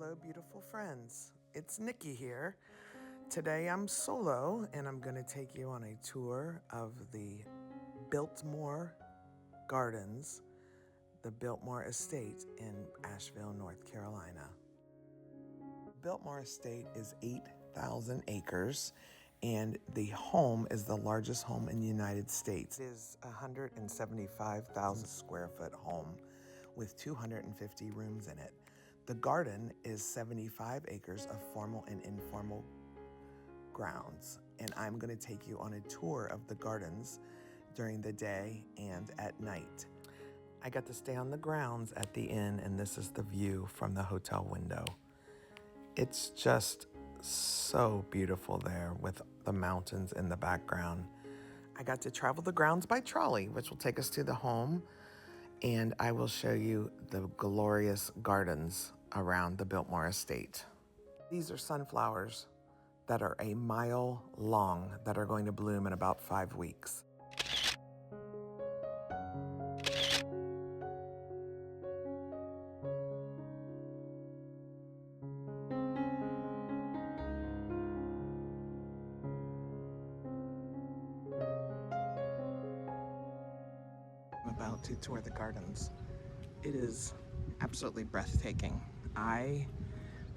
Hello, beautiful friends. It's Nikki here. Today I'm solo and I'm going to take you on a tour of the Biltmore Gardens, the Biltmore Estate in Asheville, North Carolina. Biltmore Estate is 8,000 acres and the home is the largest home in the United States. It is a 175,000 square foot home with 250 rooms in it. The garden is 75 acres of formal and informal grounds, and I'm going to take you on a tour of the gardens during the day and at night. I got to stay on the grounds at the inn, and this is the view from the hotel window. It's just so beautiful there with the mountains in the background. I got to travel the grounds by trolley, which will take us to the home, and I will show you the glorious gardens around the Biltmore Estate. These are sunflowers that are a mile long that are going to bloom in about 5 weeks. I'm about to tour the gardens. It is absolutely breathtaking. I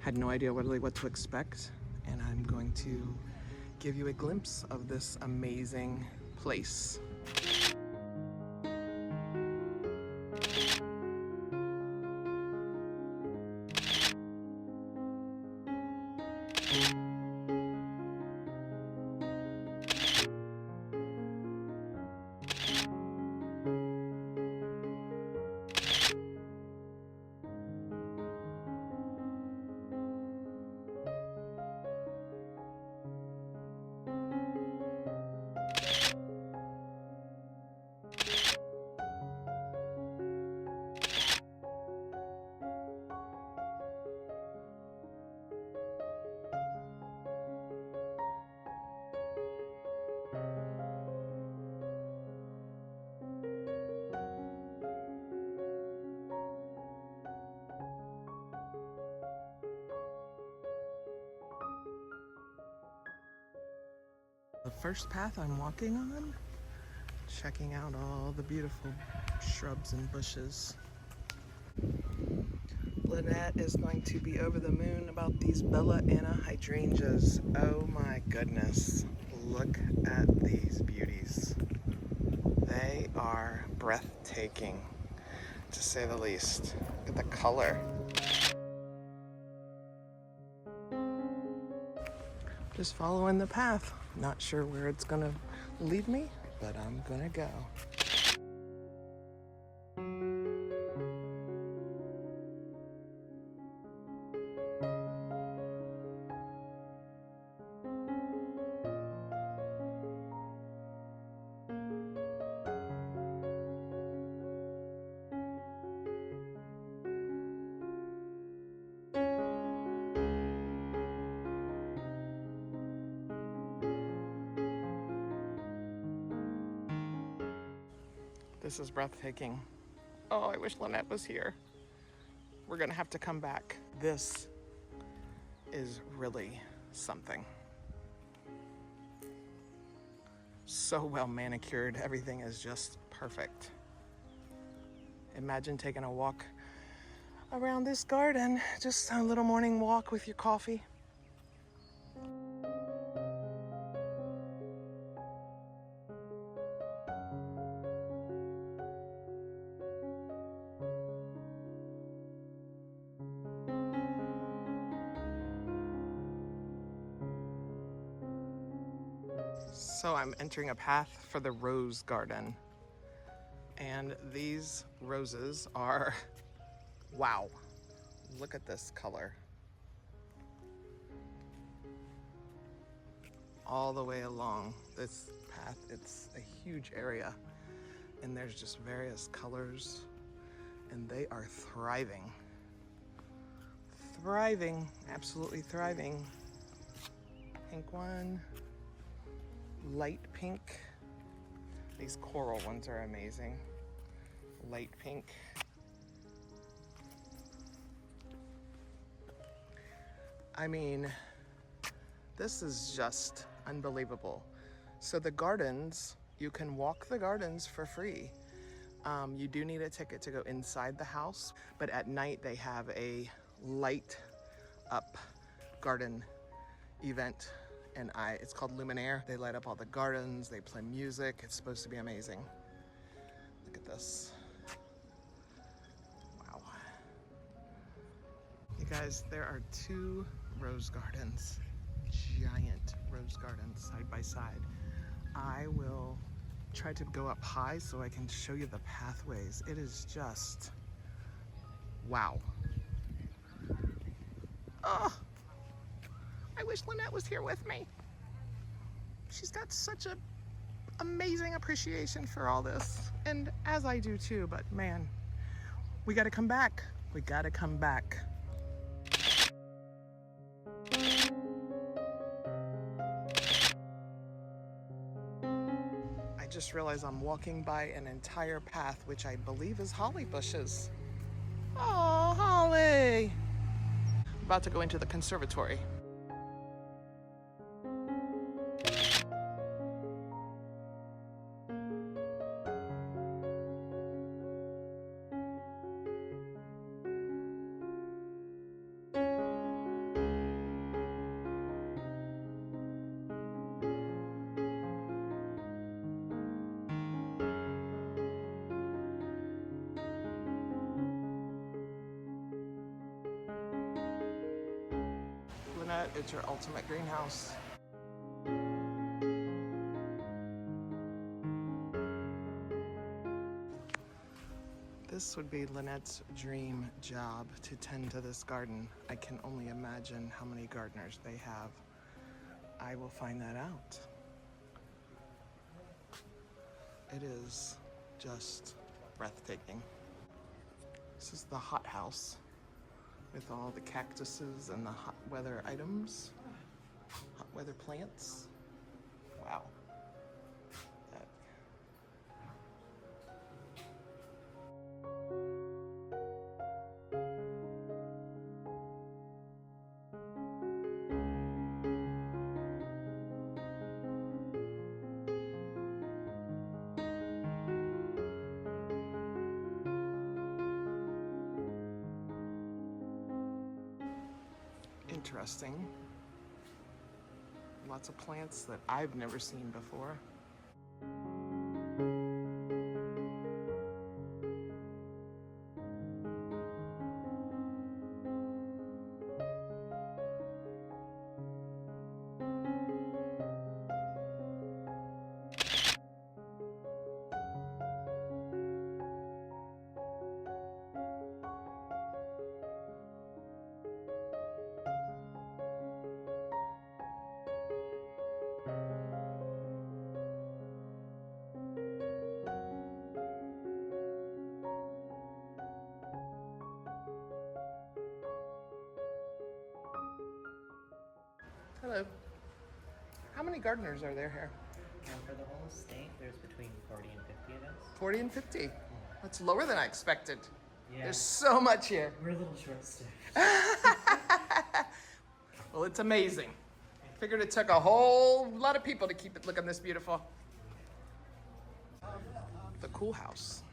had no idea really what to expect, and I'm going to give you a glimpse of this amazing place. The first path I'm walking on, checking out all the beautiful shrubs and bushes. Lynette is going to be over the moon about these Bella Anna hydrangeas. Oh my goodness, look at these beauties. They are breathtaking, to say the least. Look at the color. Just following the path. Not sure where it's gonna lead me, but I'm gonna go. This is breathtaking. Oh, I wish Lynette was here. We're gonna have to come back. This is really something. So well manicured, everything is just perfect. Imagine taking a walk around this garden, just a little morning walk with your coffee. So I'm entering a path for the rose garden. And these roses are, wow, look at this color. All the way along this path, it's a huge area. And there's just various colors, and they are thriving. Thriving, absolutely thriving. Pink one. Light pink. These coral ones are amazing. Light pink. I mean, this is just unbelievable. So the gardens, you can walk the gardens for free. You do need a ticket to go inside the house, but at night they have a light up garden event, and it's called Luminere. They light up all the gardens, they play music. It's supposed to be amazing. Look at this. Wow. You guys, there are 2 rose gardens, giant rose gardens side by side. I will try to go up high so I can show you the pathways. It is just, wow. Oh, I wish Lynette was here with me. She's got such an amazing appreciation for all this, and as I do too, but man, we gotta come back. We gotta come back. I just realized I'm walking by an entire path, which I believe is holly bushes. Oh, holly! I'm about to go into the conservatory. Lynette, it's your ultimate greenhouse. This would be Lynette's dream job, to tend to this garden. I can only imagine how many gardeners they have. I will find that out. It is just breathtaking. This is the hot house with all the cactuses and the hot weather items, hot weather plants. Wow. That. Interesting. Lots of plants that I've never seen before. Hello. How many gardeners are there here? For the whole estate, there's between 40 and 50 of us. 40 and 50. That's lower than I expected. Yeah. There's so much here. We're a little short-staffed. Well, it's amazing. Figured it took a whole lot of people to keep it looking this beautiful. The cool house.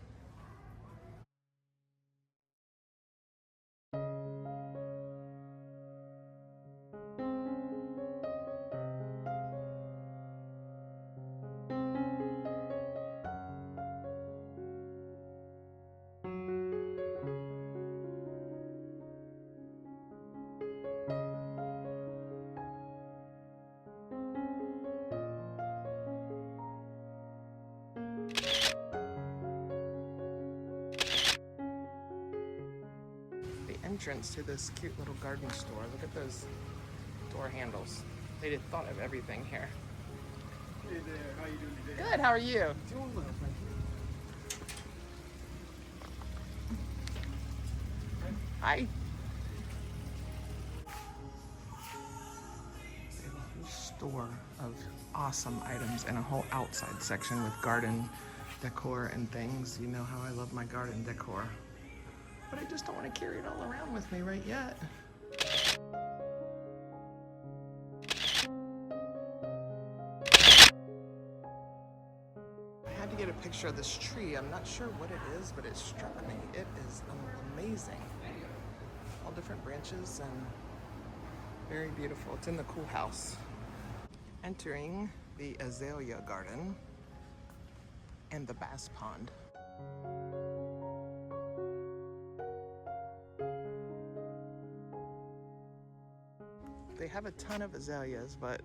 Entrance to this cute little garden store. Look at those door handles. They did thought of everything here. Hey there, how you doing today? Good, how are you? Doing well, thank you. Hi. They have a whole store of awesome items and a whole outside section with garden decor and things. You know how I love my garden decor. But I just don't want to carry it all around with me right yet. get a picture of this tree. I'm not sure what it is, but it struck me. It is amazing. All different branches and very beautiful. It's in the cool house. Entering the azalea garden and the bass pond. They have a ton of azaleas, but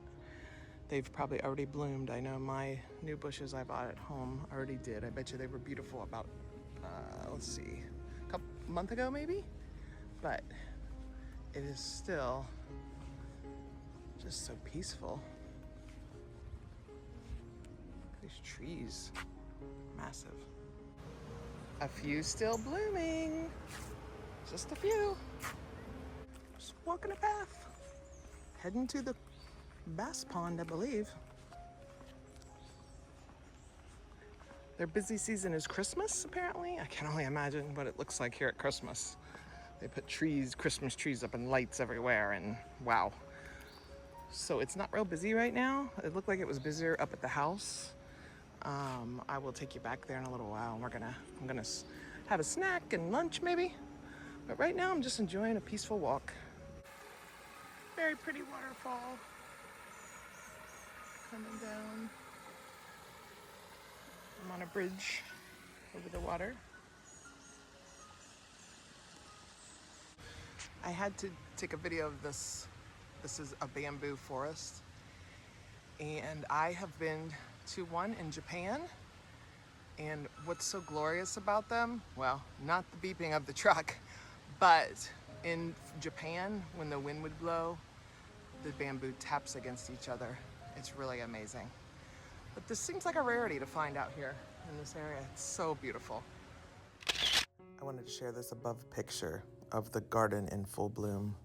they've probably already bloomed. I know my new bushes I bought at home already did. I bet you they were beautiful about, let's see, a month ago maybe? But it is still just so peaceful. These trees, massive. A few still blooming, just a few. Just walking a path, heading to the bass pond, I believe. Their busy season is Christmas, apparently. I can only imagine what it looks like here at Christmas. They put trees, Christmas trees up and lights everywhere, and wow. So it's not real busy right now. It looked like it was busier up at the house. I will take you back there in a little while. I'm gonna have a snack and lunch maybe. But right now I'm just enjoying a peaceful walk. Very pretty waterfall coming down. I'm on a bridge over the water. I had to take a video of this. This is a bamboo forest. And I have been to one in Japan. And what's so glorious about them? Well, not the beeping of the truck, but in Japan, when the wind would blow, the bamboo taps against each other. It's really amazing. But this seems like a rarity to find out here in this area. It's so beautiful. I wanted to share this above picture of the garden in full bloom.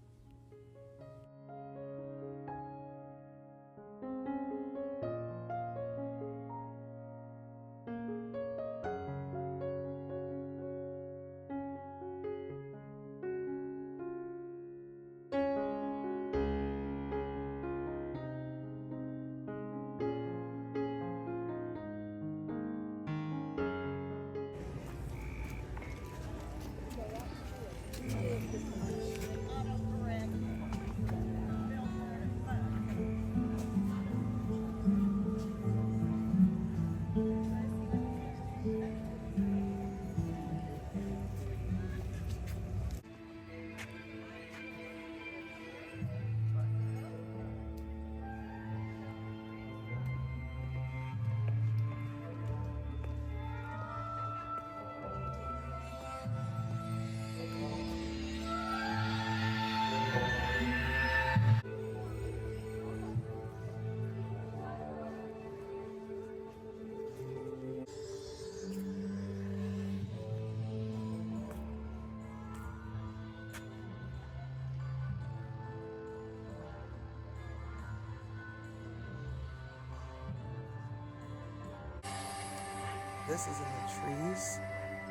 This is in the trees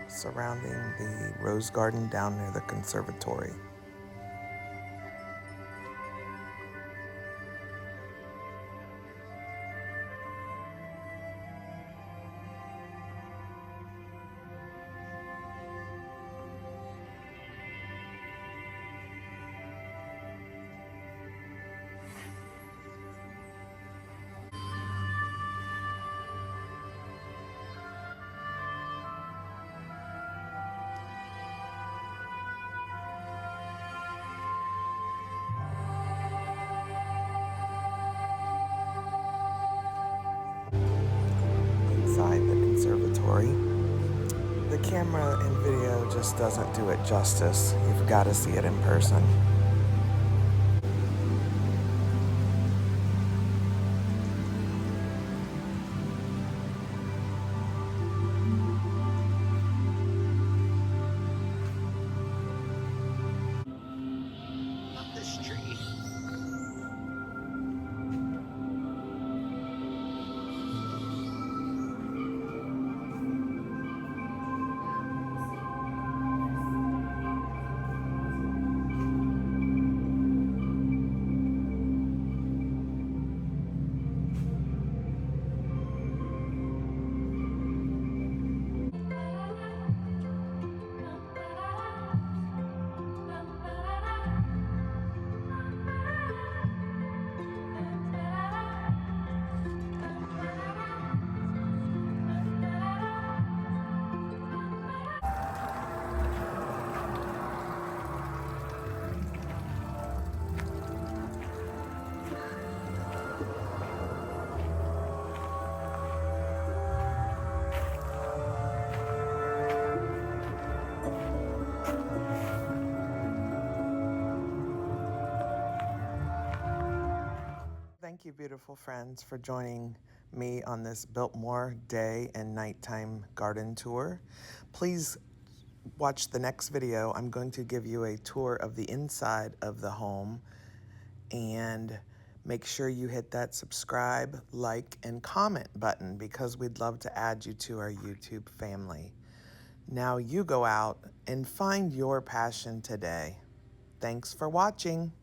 surrounding the rose garden down near the conservatory. Inside the conservatory, the camera and video just doesn't do it justice. You've got to see it in person. Love this tree. you, beautiful friends, for joining me on this Biltmore day and nighttime garden tour. Please watch the next video. I'm going to give you a tour of the inside of the home, and make sure you hit that subscribe, like, and comment button because we'd love to add you to our YouTube family. Now you go out and find your passion today. Thanks for watching.